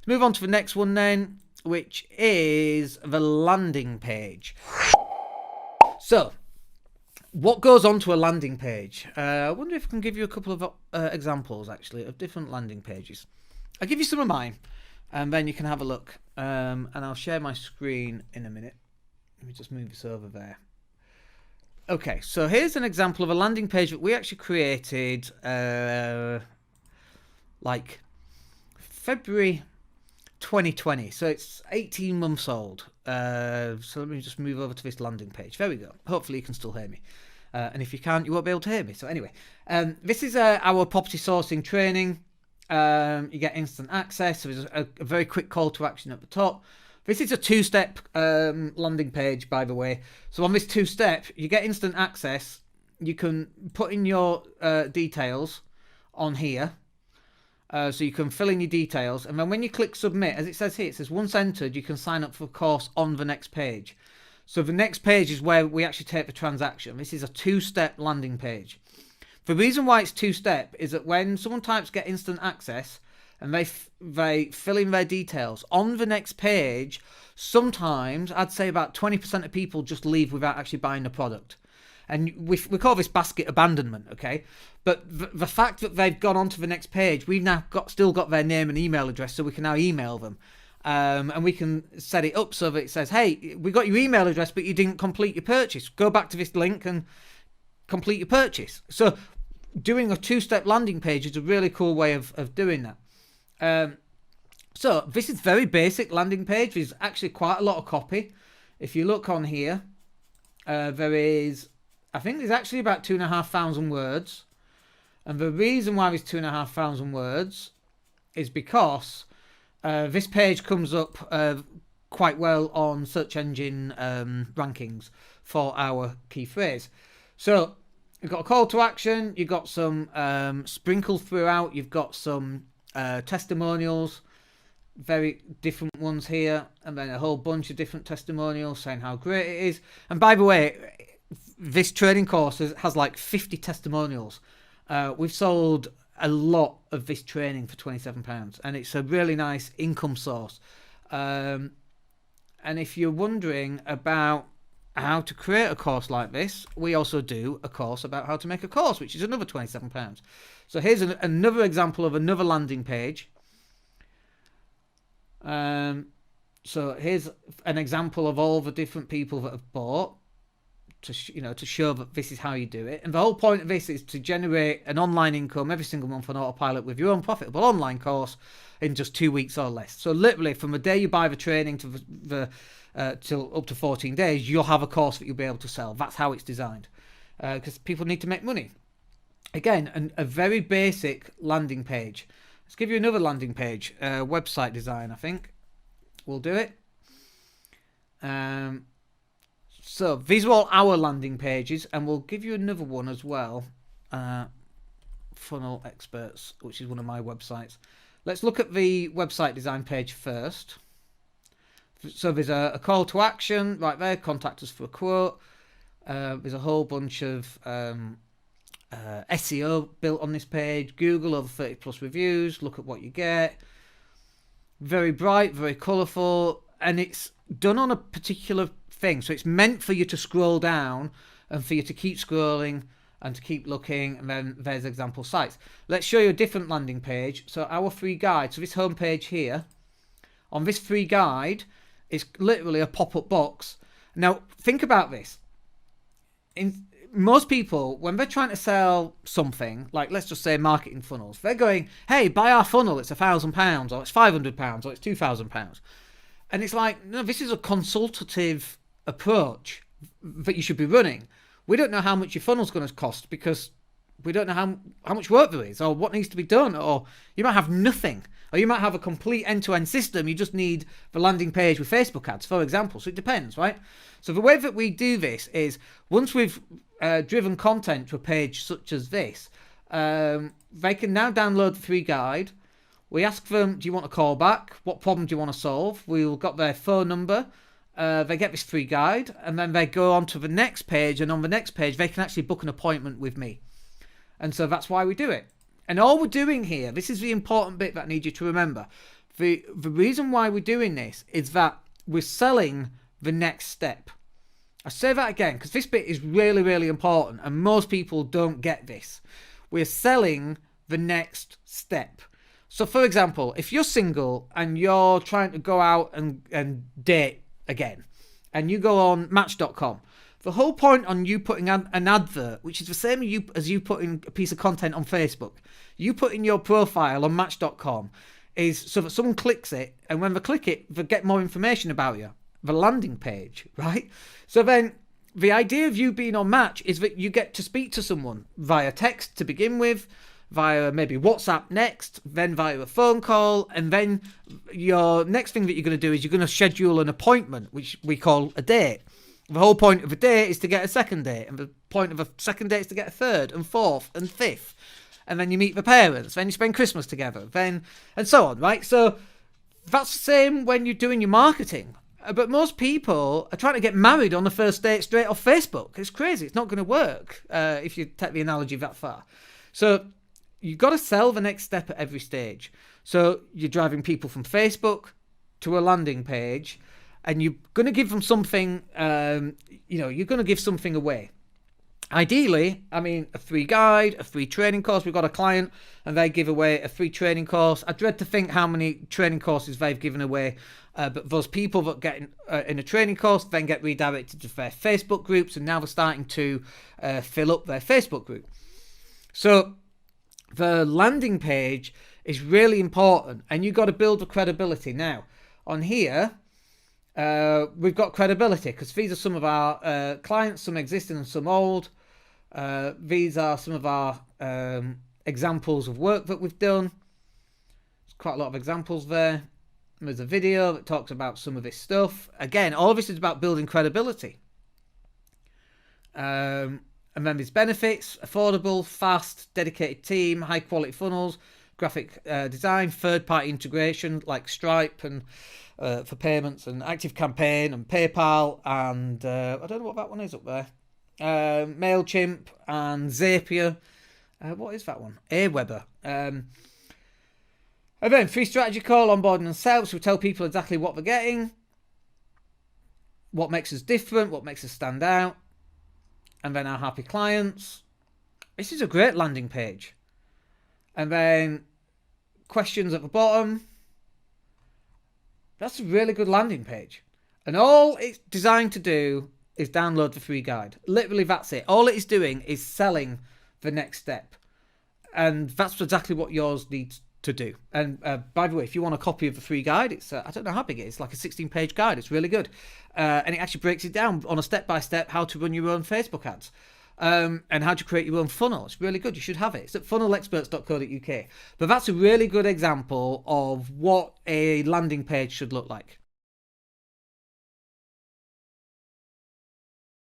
Move on to the next one then, which is the landing page. So, what goes onto a landing page? I wonder if I can give you a couple of examples, actually, of different landing pages. I'll give you some of mine, and then you can have a look. And I'll share my screen in a minute. Let me just move this over there. Okay, so here's an example of a landing page that we actually created like February 2020. So it's 18 months old. So let me just move over to this landing page. There we go. Hopefully you can still hear me. And if you can't, you won't be able to hear me. So anyway, this is our property sourcing training. You get instant access. So there's a very quick call to action at the top. This is a two-step landing page, by the way. So on this two-step, you get instant access. You can put in your details on here. So you can fill in your details. And then when you click submit, as it says here, it says once entered, you can sign up for a course on the next page. So the next page is where we actually take the transaction. This is a two-step landing page. The reason why it's two-step is that when someone types get instant access and they fill in their details on the next page, sometimes I'd say about 20% of people just leave without actually buying the product. And we call this basket abandonment, okay? But the fact that they've gone on to the next page, we've now still got their name and email address, so we can now email them. And we can set it up so that it says, hey, we got your email address, but you didn't complete your purchase. Go back to this link and complete your purchase. So doing a two-step landing page is a really cool way of doing that. So this is very basic landing page. There's actually quite a lot of copy. If you look on here, there is, I think there's actually about 2,500 words. And the reason why there's 2,500 words is because this page comes up quite well on search engine rankings for our key phrase. So you've got a call to action, you've got some sprinkled throughout, you've got some testimonials, very different ones here, and then a whole bunch of different testimonials saying how great it is. And by the way, this training course has like 50 testimonials. We've sold a lot of this training for £27, and it's a really nice income source. And if you're wondering about how to create a course like this, we also do a course about how to make a course, which is another £27. So here's another example of another landing page. So here's an example of all the different people that have bought, to show that this is how you do it. And the whole point of this is to generate an online income every single month on autopilot with your own profitable online course in just 2 weeks or less. So literally from the day you buy the training to till up to 14 days, you'll have a course that you'll be able to sell. That's how it's designed, because people need to make money. Again, a very basic landing page. Let's give you another landing page. Website design, I think we'll do it. So these are all our landing pages, and we'll give you another one as well. Funnel Experts, which is one of my websites. Let's look at the website design page first. So there's a call to action right there. Contact us for a quote. There's a whole bunch of SEO built on this page. Google, over 30 plus reviews. Look at what you get. Very bright, very colourful, and it's done on a particular thing. So it's meant for you to scroll down and for you to keep scrolling and to keep looking, and then there's example sites. Let's show you a different landing page. So our free guide. So this home page here, on this free guide, is literally a pop-up box. Now think about this. Most people, when they're trying to sell something, like let's just say marketing funnels, they're going, hey, buy our funnel, it's £1,000, or it's £500, or it's £2,000. And it's like, no, this is a consultative approach that you should be running. We don't know how much your funnel's going to cost because we don't know how much work there is or what needs to be done, or you might have nothing, or you might have a complete end-to-end system. You just need the landing page with Facebook ads, for example. So it depends, right? So the way that we do this is once we've driven content to a page such as this, they can now download the free guide. We ask them, do you want a call back? What problem do you want to solve? We've got their phone number. They get this free guide, and then they go on to the next page, and on the next page they can actually book an appointment with me. And so that's why we do it. And all we're doing here, this is the important bit that I need you to remember. The reason why we're doing this is that we're selling the next step. I say that again because this bit is really, really important and most people don't get this. We're selling the next step. So for example, if you're single and you're trying to go out and date again, and you go on Match.com, the whole point on you putting an advert, which is the same as you putting a piece of content on Facebook, you put in your profile on Match.com, is so that someone clicks it, and when they click it, they get more information about you. The landing page, right? So then the idea of you being on Match is that you get to speak to someone via text to begin with, via maybe WhatsApp next, then via a phone call, and then your next thing that you're going to do is you're going to schedule an appointment, which we call a date. The whole point of a date is to get a second date, and the point of a second date is to get a third and fourth and fifth, and then you meet the parents, then you spend Christmas together, then and so on, right? So that's the same when you're doing your marketing. But most people are trying to get married on the first date straight off Facebook. It's crazy. It's not going to work if you take the analogy that far. So you've got to sell the next step at every stage. So you're driving people from Facebook to a landing page, and you're going to give them something, you're going to give something away. Ideally, a free guide, a free training course. We've got a client and they give away a free training course. I dread to think how many training courses they've given away. But those people that get in a training course then get redirected to their Facebook groups, and now they're starting to fill up their Facebook group. So the landing page is really important, and you've got to build the credibility. Now, on here, we've got credibility because these are some of our clients, some existing and some old. These are some of our examples of work that we've done. There's quite a lot of examples there. There's a video that talks about some of this stuff. Again, all of this is about building credibility. And then there's benefits: affordable, fast, dedicated team, high quality funnels, graphic design, third-party integration like Stripe and for payments, and Active Campaign and PayPal, and I don't know what that one is up there. MailChimp and Zapier. What is that one? Aweber. And then free strategy call, onboarding and sales. We tell people exactly what they're getting, what makes us different, what makes us stand out, and then our happy clients. This is a great landing page. And then questions at the bottom. That's a really good landing page. And all it's designed to do is download the free guide. Literally, that's it. All it is doing is selling the next step. And that's exactly what yours needs to do. And by the way, if you want a copy of the free guide, it's I don't know how big it is. It's like a 16-page guide. It's really good. And it actually breaks it down on a step-by-step how to run your own Facebook ads. And how to create your own funnel. It's really good. You should have it. It's at funnelexperts.co.uk. But that's a really good example of what a landing page should look like.